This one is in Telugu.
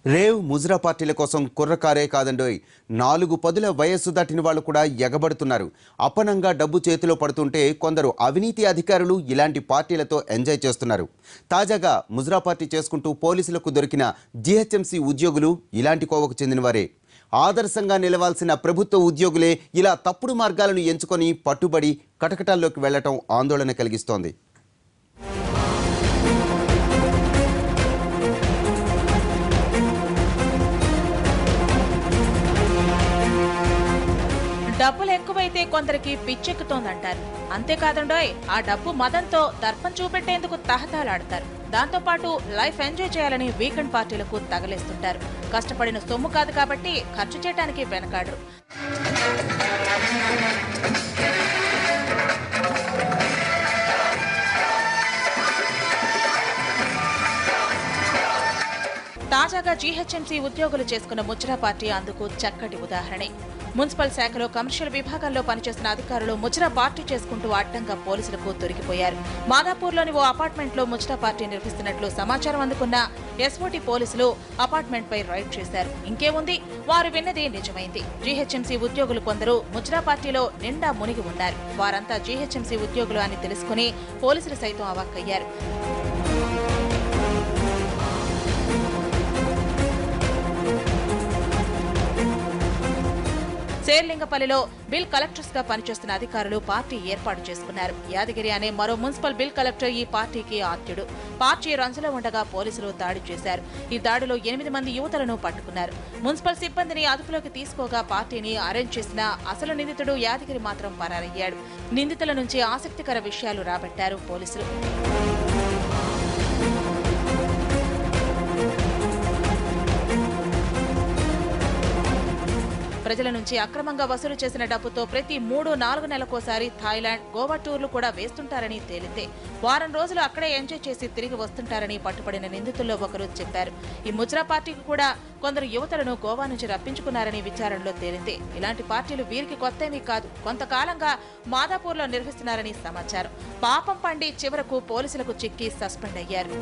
రేవ్ ముజ్రా పార్టీల కోసం కుర్రకారే కాదండోయ్ 4 పదుల వయస్సు దాటిన వాళ్ళు కూడా ఎగబడుతున్నారు. అపనంగా డబ్బు చేతిలో పడుతుంటే కొందరు అవినీతి అధికారులు ఇలాంటి పార్టీలతో ఎంజాయ్ చేస్తున్నారు. తాజాగా ముజ్రా పార్టీ చేసుకుంటూ పోలీసులకు దొరికిన జీహెచ్ఎంసీ ఉద్యోగులు ఇలాంటి కోవకు చెందినవారే. ఆదర్శంగా నిలవాల్సిన ప్రభుత్వ ఉద్యోగులే ఇలా తప్పుడు మార్గాలను ఎంచుకొని పట్టుబడి కటకటాల్లోకి వెళ్లటం ఆందోళన కలిగిస్తోంది. డబ్బులు ఎక్కువైతే కొందరికి పిచ్చెక్కుతోందంటారు. అంతేకాదండోయ్, ఆ డబ్బు మదంతో దర్పం చూపెట్టేందుకు తహతాలాడతారు. దాంతోపాటు లైఫ్ ఎంజాయ్ చేయాలని వీకెండ్ పార్టీలకు తగలేస్తుంటారు. కష్టపడిన సొమ్ము కాదు కాబట్టి ఖర్చు చేయడానికి వెనకాడరు. తాజాగా జీహెచ్ఎంసీ ఉద్యోగులు చేసుకున్న ముజ్రా పార్టీ అందుకు చక్కటి ఉదాహరణే. మున్సిపల్ శాఖలో కమర్షియల్ విభాగంలో పనిచేస్తున్న అధికారులు ముజ్రా పార్టీ చేసుకుంటూ అడ్డంగా పోలీసులకు దొరికిపోయారు. మాదాపూర్లోని ఓ అపార్ట్మెంట్లో ముజ్రా పార్టీ నిర్వహిస్తున్నట్లు సమాచారం అందుకున్న ఎస్ఓటీ పోలీసులు అపార్ట్మెంట్పై రైడ్ చేశారు. ఇంకేముంది, వారు విన్నది నిజమైంది. జీహెచ్ఎంసీ ఉద్యోగులు కొందరు ముజ్రా పార్టీలో నిండా మునిగి ఉన్నారు. వారంతా జీహెచ్ఎంసీ ఉద్యోగులు అని తెలుసుకుని పోలీసులు సైతం అవాక్కయ్యారు. శేర్లింగపల్లిలో బిల్ కలెక్టర్స్ గా పనిచేస్తున్న అధికారులు పార్టీ ఏర్పాటు చేసుకున్నారు. యాదగిరి అనే మరో మున్సిపల్ బిల్ కలెక్టర్ ఈ పార్టీకి ఆద్యుడు. పార్టీ రంజులో ఉండగా పోలీసులు దాడి చేశారు. ఈ దాడిలో 8 మంది యువతులను పట్టుకున్నారు. మున్సిపల్ సిబ్బందిని అదుపులోకి తీసుకోగా పార్టీని అరెంజ్ చేసిన అసలు నిందితుడు యాదగిరి మాత్రం పరారయ్యాడు. నిందితుల నుంచి ఆసక్తికర విషయాలు రాబట్టారు పోలీసులు. ప్రజల నుంచి అక్రమంగా వసూలు చేసిన డబ్బుతో ప్రతి 3-4 నెలలకోసారి థాయిలాండ్, గోవా టూర్లు కూడా వేస్తుంటారని తేలితే వారం రోజులు అక్కడే ఎంజాయ్ చేసి తిరిగి వస్తుంటారని పట్టుబడిన నిందితుల్లో ఒకరు చెప్పారు. ఈ ముజ్రా పార్టీకి కూడా కొందరు యువతలను గోవా నుంచి రప్పించుకున్నారని విచారణలో తేలింది. ఇలాంటి పార్టీలు వీరికి కొత్తేమీ కాదు, కొంతకాలంగా మాదాపూర్లో నిర్వహిస్తున్నారని సమాచారం. పాపం పండి చివరకు పోలీసులకు చిక్కి సస్పెండ్ అయ్యారు.